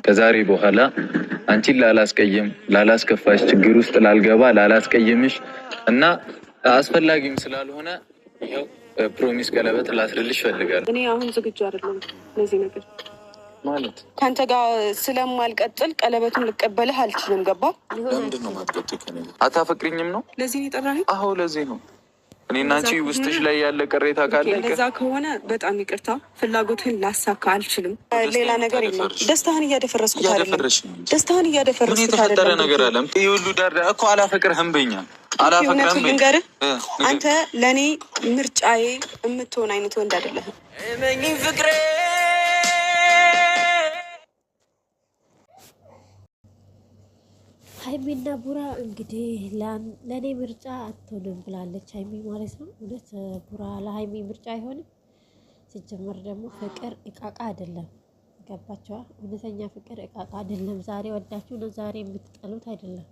ከዛሬ በኋላ አንቺን ላላስቀየም ላላስከፋሽ ችግር ውስጥ ላልገባ ላላስቀየምሽ እና አስፈላጊም ስላልሆነ ይኸው ፕሮሚስ ቀለበት ላስርልሽ ፈልጋለሁ። እኔ አሁን ዝግጁ አይደለም ለዚህ ነገር ማለት ከአንተ ጋር ስለማልቀጥል ቀለበቱን ልቀበልህ አልችልም። ገባ? ለምንድን ነው ማትቀጥል? ከኔ አታፈቅሪኝም ነው? ለዚህ ነው የጠራኸኝ? አዎ ለዚህ ነው። እኔና አንቺ ውስጥሽ ላይ ያለ ቅሬታ ካለ ለዛ ከሆነ በጣም ይቅርታ፣ ፍላጎትህን ላሳካ አልችልም። ሌላ ነገር የለም። ደስታህን እያደፈረስኩት አይደለም። ደስታህን እያደፈረስኩት አይደለም። የተፈጠረ ነገር አለ። ይሄ ሁሉ ዳር እኮ አላፈቅርህም በኛ አላፈቅርህም። ልንገርህ፣ አንተ ለእኔ ምርጫዬ የምትሆን አይነት ወንድ አይደለህም። እመኚኝ ፍቅሬ። ሀይሚና ቡራ እንግዲህ ለእኔ ምርጫ አትሆንም ብላለች ሀይሚ ማለት ነው። እውነት ቡራ ለሀይሚ ምርጫ አይሆንም። ሲጀመር ደግሞ ፍቅር እቃቃ አይደለም። ገባችኋ? እውነተኛ ፍቅር እቃቃ አይደለም። ዛሬ ወዳችሁ ነው ዛሬ የምትጠሉት አይደለም።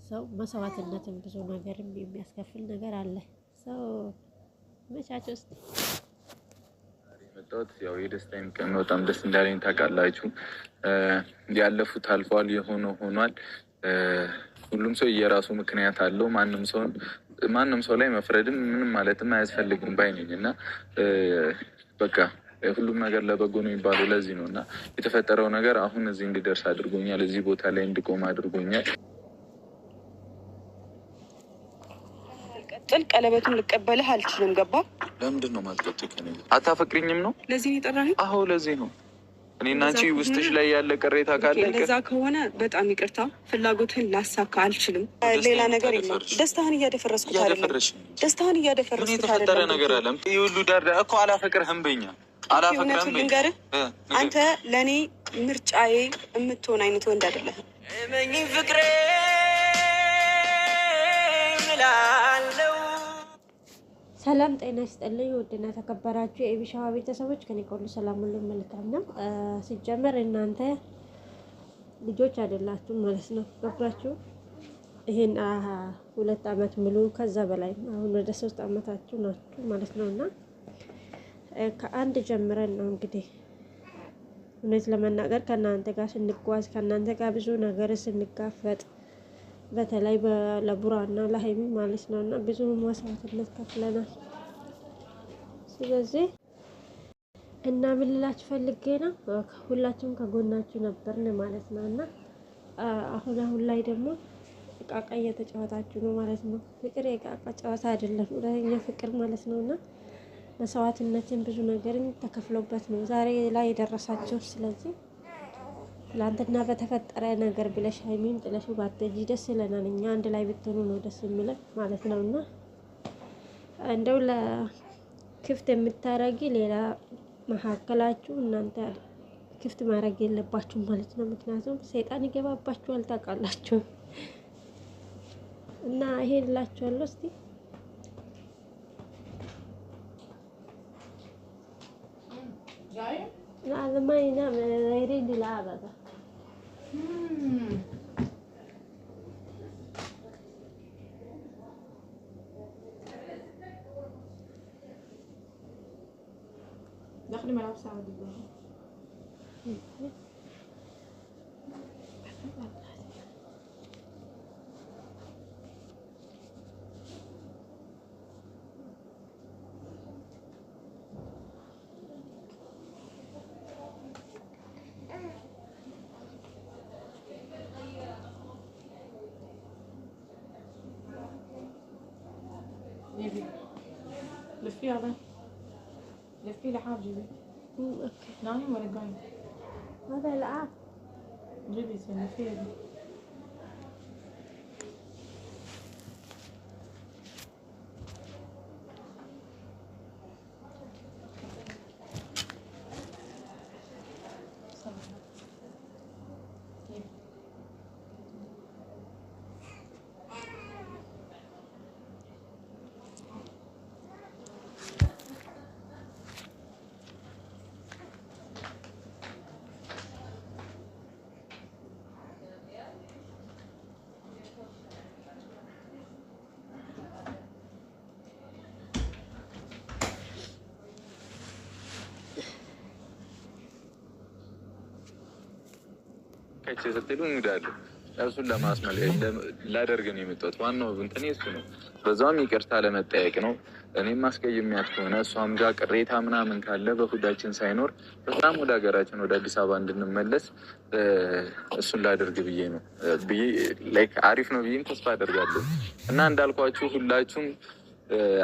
ሰው መስዋዕትነትን ብዙ ነገርም የሚያስከፍል ነገር አለ። ሰው መቻቸው ውስጥ መጣሁት ያው የደስታዬም ቀን በጣም ደስ እንዳለኝ ታውቃላችሁ። ያለፉት አልፏል፣ የሆነው ሆኗል። ሁሉም ሰው የራሱ ምክንያት አለው። ማንም ሰው ላይ መፍረድም ምንም ማለትም አያስፈልግም ባይ ነኝ እና በቃ ሁሉም ነገር ለበጎ ነው የሚባለው ለዚህ ነው እና የተፈጠረው ነገር አሁን እዚህ እንድደርስ አድርጎኛል። እዚህ ቦታ ላይ እንድቆም አድርጎኛል። ቀለበቱን ልቀበልህ አልችልም። ገባ? ለምንድን ነው ማትቀጥል? ከኔ አታፈቅሪኝም ነው? ለዚህ ነው የጠራኸኝ? አዎ ለዚህ ነው። እኔና አንቺ ውስጥሽ ላይ ያለ ቅሬታ ካለ ለዛ ከሆነ በጣም ይቅርታ፣ ፍላጎትህን ላሳካ አልችልም። ሌላ ነገር የለም። ደስታህን እያደፈረስኩት አይደለም። ደስታህን እያደፈረስኩት አይደለም። የተፈጠረ ነገር አለ። ይሄ ሁሉ ዳር እኮ አላፈቅርህም በኛ አላፈቅርህም። ልንገርህ፣ አንተ ለእኔ ምርጫዬ የምትሆን አይነት ወንድ አይደለህም። እመኚኝ ፍቅሬ እምላለሁ። ሰላም ጤና ይስጥልኝ። ውድና ተከበራችሁ የኢቢሻዋ ቤተሰቦች ከኔ ሁሉ ሰላም ሁሉ መልካም ነው። ሲጀመር እናንተ ልጆች አይደላችሁ ማለት ነው። ገባችሁ? ይሄን 2 አመት ሙሉ ከዛ በላይ አሁን ወደ 3 አመታችሁ ናችሁ ማለት ነው። እና ከአንድ ጀምረን ነው እንግዲህ እውነት ለመናገር ከእናንተ ጋር ስንጓዝ ከእናንተ ጋር ብዙ ነገር ስንጋፈጥ በተለይ ለቡራና ለሀይሚ ማለት ነው እና ብዙ መስዋዕትነት ከፍለናል። ስለዚህ እና ምን ልላችሁ ፈልጌ ነው ሁላችሁም ከጎናችሁ ነበርን ማለት ነው እና አሁን ላይ ደግሞ እቃቃ እየተጫወታችሁ ነው ማለት ነው። ፍቅር የእቃቃ ጨዋታ አይደለም፣ እውነተኛ ፍቅር ማለት ነው እና መስዋዕትነትን ብዙ ነገርን ተከፍሎበት ነው ዛሬ ላይ የደረሳችሁ። ስለዚህ ትላንትና በተፈጠረ ነገር ብለሽ ሀይሚን ጥለሽ ባትሄጂ ደስ ይለናል። እኛ አንድ ላይ ብትሆኑ ነው ደስ የሚለን ማለት ነው እና እንደው ለክፍት የምታረጊ ሌላ መካከላችሁ እናንተ ክፍት ማድረግ የለባችሁ ማለት ነው። ምክንያቱም ሰይጣን ይገባባችኋል ታውቃላችሁ። እና ይሄን እላችኋለሁ። እስቲ ለማይና ሬዲ ላባታ داخلي ملعب ساعة دلوقتي. لفيها بقى، لفي لحاف جيبي. اوكي نايم ولا قايم؟ هذا العاب جيبي لفيها دي. ከቼ ስትሉ እንሄዳለን። እሱን ለማስመለስ ላደርግ ነው የመጣሁት። ዋናው እንትን እሱ ነው። በዛውም ይቅርታ ለመጠየቅ ነው። እኔም ማስቀየሚያት ከሆነ እሷም ጋር ቅሬታ ምናምን ካለ በሁዳችን ሳይኖር በጣም ወደ ሀገራችን ወደ አዲስ አበባ እንድንመለስ እሱን ላደርግ ብዬ ነው ላይክ አሪፍ ነው ብዬም ተስፋ አደርጋለሁ። እና እንዳልኳችሁ ሁላችሁም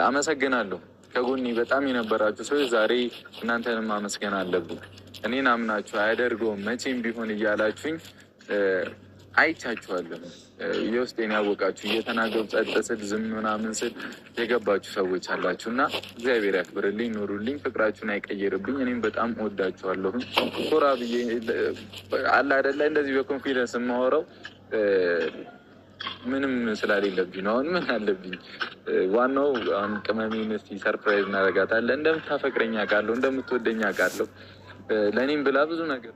አመሰግናለሁ። ከጎኔ በጣም የነበራችሁ ሰዎች ዛሬ እናንተንም ማመስገን አለብኝ። እኔን አምናችሁ አያደርገውም መቼም ቢሆን እያላችሁኝ አይቻችኋለሁ። የውስጤን ያወቃችሁ እየተናገሩ ጸጥ ስል ዝም ምናምን ስል የገባችሁ ሰዎች አላችሁ እና እግዚአብሔር ያክብርልኝ፣ ኑሩልኝ፣ ፍቅራችሁን አይቀይርብኝ። እኔም በጣም እወዳችኋለሁ። ኮራ ብዬ አለ አይደለ እንደዚህ በኮንፊደንስ የማወራው ምንም ስላሌለብኝ ነው። አሁን ምን አለብኝ? ዋናው አሁን ቅመሜን እስኪ ሰርፕራይዝ እናደርጋታለን። እንደምታፈቅረኝ አውቃለሁ፣ እንደምትወደኝ አውቃለሁ። ለእኔም ብላ ብዙ ነገር